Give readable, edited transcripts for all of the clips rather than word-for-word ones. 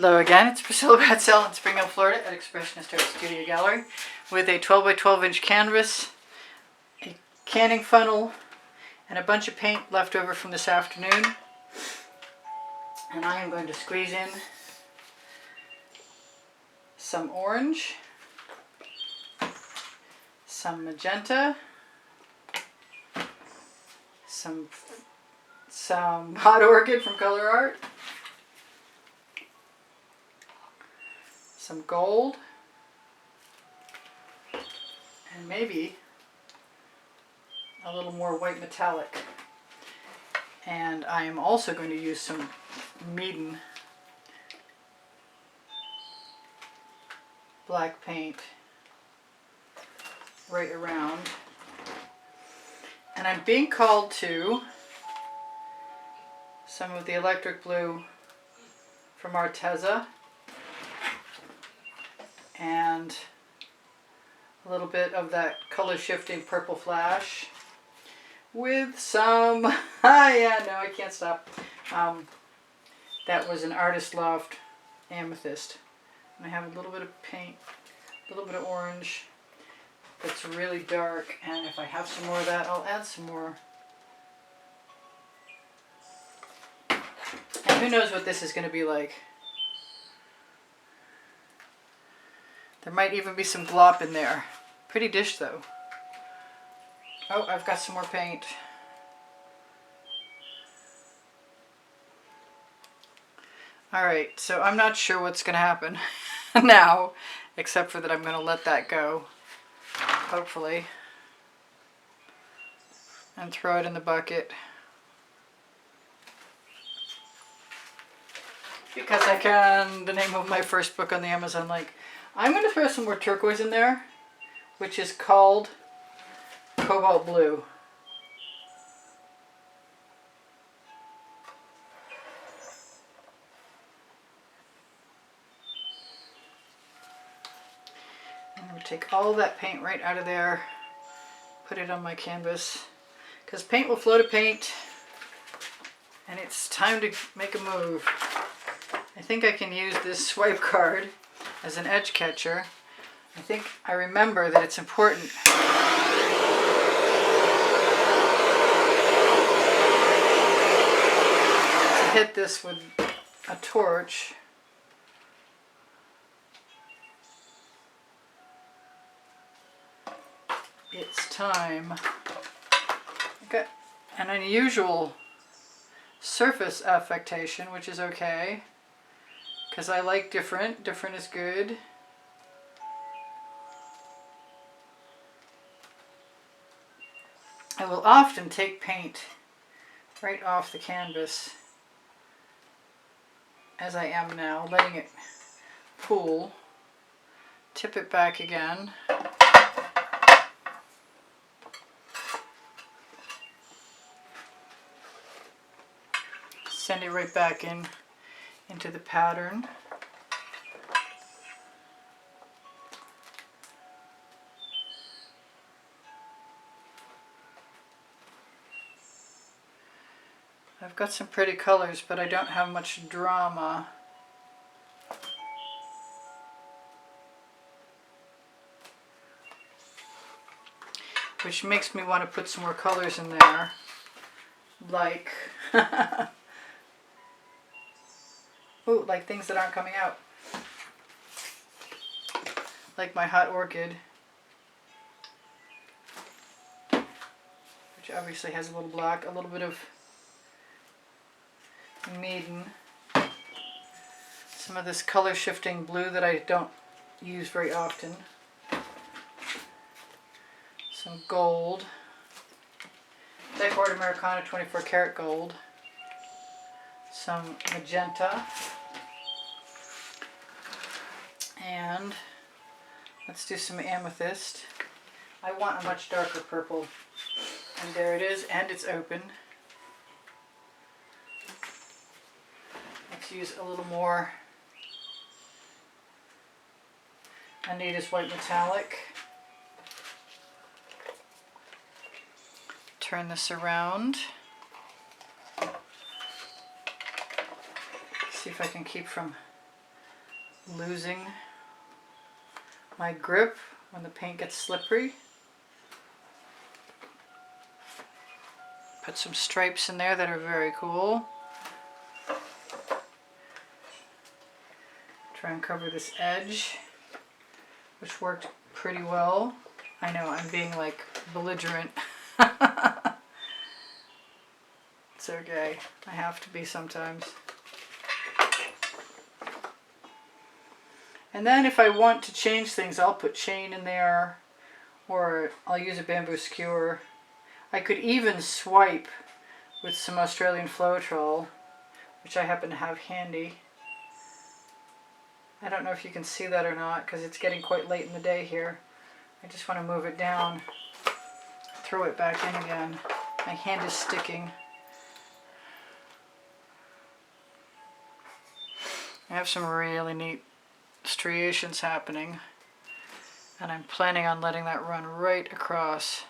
Hello again, it's Priscilla Batzell in Spring Hill, Florida at Expressionist Art Studio Gallery with a 12 by 12 inch canvas, a canning funnel, and a bunch of paint left over from this afternoon. And I am going to squeeze in some orange, some magenta, some hot orchid from Color Art, some gold, and maybe a little more white metallic. And I am also going to use some Meeden black paint right around. And I'm being called to some of the electric blue from Arteza and a little bit of that color shifting purple flash with some, yeah, no, I can't stop. That was an Artist Loft amethyst. And I have a little bit of paint, a little bit of orange that's really dark, and if I have some more of that, I'll add some more. And who knows what this is going to be like. There might even be some glop in there. Pretty dish though. Oh, I've got some more paint. Alright, so I'm not sure what's going to happen now, except for that I'm going to let that go, hopefully, and throw it in the bucket. Because I can, the name of my first book on the Amazon link. I'm going to throw some more turquoise in there, which is called Cobalt Blue. I'm going to take all that paint right out of there, put it on my canvas, because paint will flow to paint, and it's time to make a move. I think I can use this swipe card as an edge catcher. I think I remember that it's important to hit this with a torch. It's time. Okay, an unusual surface affectation, which is okay. Because I like different. Different is good. I will often take paint right off the canvas, as I am now, letting it cool. Tip it back again. Send it right back into the pattern. I've got some pretty colors, but I don't have much drama. Which makes me want to put some more colors in there. Like ooh, like things that aren't coming out. Like my hot orchid, which obviously has a little black, a little bit of Meeden, some of this color shifting blue that I don't use very often, some gold, Decor Americana 24 karat gold, some magenta, and let's do some amethyst. I want a much darker purple, and there it is, and it's open. Let's use a little more Anita's white metallic. Turn this around. See if I can keep from losing my grip when the paint gets slippery. Put some stripes in there that are very cool. Try and cover this edge, which worked pretty well. I know, I'm being like belligerent. It's okay. I have to be sometimes. And then if I want to change things, I'll put chain in there, or I'll use a bamboo skewer. I could even swipe with some Australian Floetrol, which I happen to have handy. I don't know if you can see that or not, because it's getting quite late in the day here. I just want to move it down, throw it back in again. My hand is sticking. I have some really neat striations happening, and I'm planning on letting that run right across.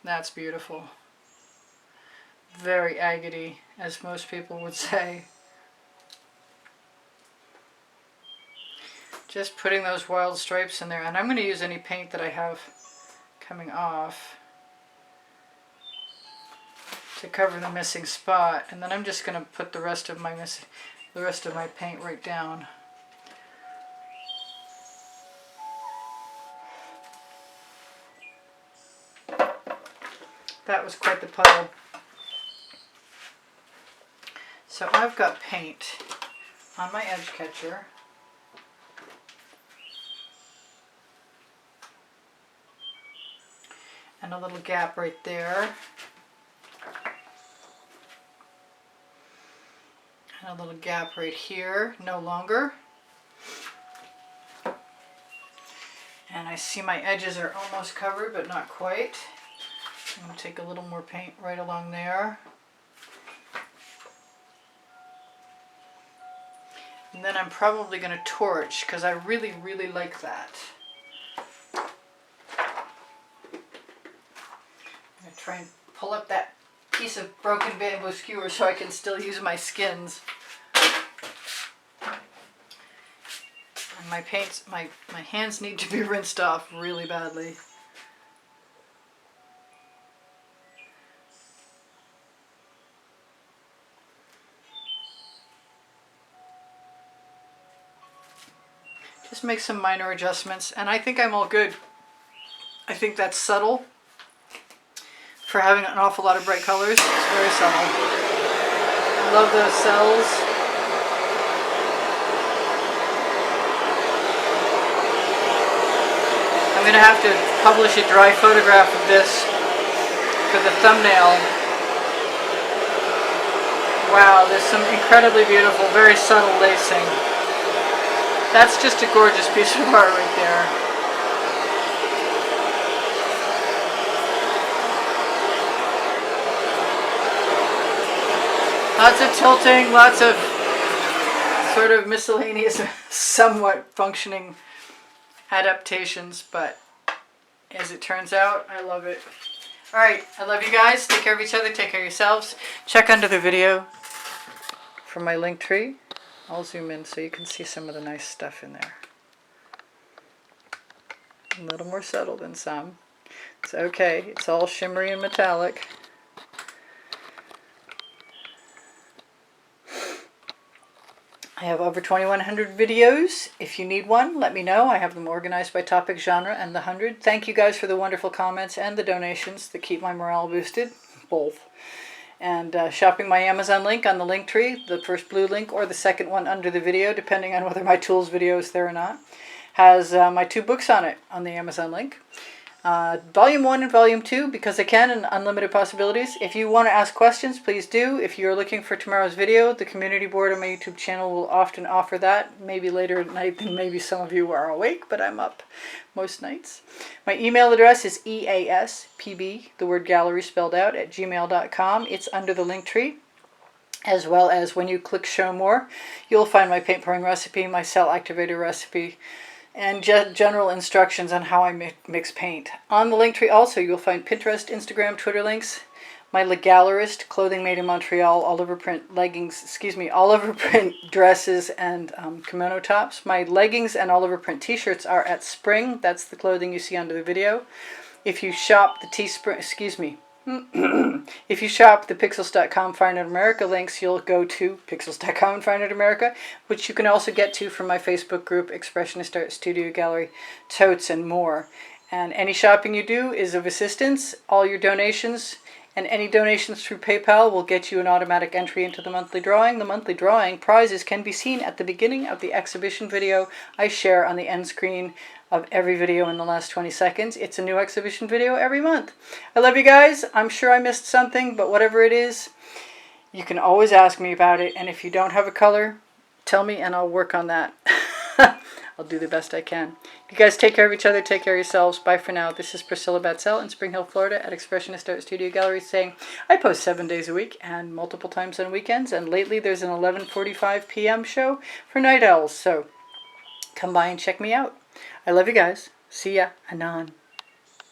That's beautiful. Very agate-y, as most people would say. Just putting those wild stripes in there, and I'm going to use any paint that I have coming off to cover the missing spot, and then I'm just going to put the rest of my paint right down. That was quite the puddle. So I've got paint on my edge catcher. And a little gap right there. And a little gap right here, no longer. And I see my edges are almost covered, but not quite. I'm going to take a little more paint right along there. And then I'm probably going to torch, because I really, really like that. I'm going to try and pull up that piece of broken bamboo skewer so I can still use my skins. And my paints, my hands need to be rinsed off really badly. Just make some minor adjustments, and I think I'm all good. I think that's subtle. For having an awful lot of bright colors, it's very subtle. I love those cells. I'm going to have to publish a dry photograph of this for the thumbnail. Wow, there's some incredibly beautiful, very subtle lacing. That's just a gorgeous piece of art right there. Lots of tilting, lots of sort of miscellaneous, somewhat functioning adaptations, but as it turns out, I love it. Alright, I love you guys. Take care of each other, take care of yourselves. Check under the video for my link tree. I'll zoom in so you can see some of the nice stuff in there. A little more subtle than some. It's okay, it's all shimmery and metallic. I have over 2,100 videos. If you need one, let me know. I have them organized by topic, genre, and the 100. Thank you guys for the wonderful comments and the donations that keep my morale boosted. Both. And shopping my Amazon link on the link tree, the first blue link or the second one under the video, depending on whether my tools video is there or not, has my 2 books on it on the Amazon link. Volume 1 and Volume 2, Because I Can and Unlimited Possibilities. If you want to ask questions, please do. If you're looking for tomorrow's video, the community board on my YouTube channel will often offer that. Maybe later at night than maybe some of you are awake, but I'm up most nights. My email address is easpb, the word gallery spelled out, at gmail.com. It's under the link tree. As well as when you click show more, you'll find my paint pouring recipe, my cell activator recipe, and general instructions on how I mix paint. On the link tree also, you'll find Pinterest, Instagram, Twitter links, my Legallerist clothing made in Montreal, all over print leggings, all over print dresses and kimono tops. My leggings and all over print t-shirts are at Spring. That's the clothing you see under the video. If you shop the if you shop the pixels.com Fine Art America links, you'll go to pixels.com Fine Art America, which you can also get to from my Facebook group, Expressionist Art Studio Gallery, Totes, and more. And any shopping you do is of assistance. All your donations and any donations through PayPal will get you an automatic entry into the monthly drawing. The monthly drawing prizes can be seen at the beginning of the exhibition video I share on the end screen of every video in the last 20 seconds. It's a new exhibition video every month. I love you guys. I'm sure I missed something, but whatever it is, you can always ask me about it. And if you don't have a color, tell me and I'll work on that. I'll do the best I can. You guys take care of each other. Take care of yourselves. Bye for now. This is Priscilla Batzell in Spring Hill, Florida at Expressionist Art Studio Gallery saying I post 7 days a week and multiple times on weekends. And lately there's an 11:45 p.m. show for Night Owls. So come by and check me out. I love you guys. See ya. Anon.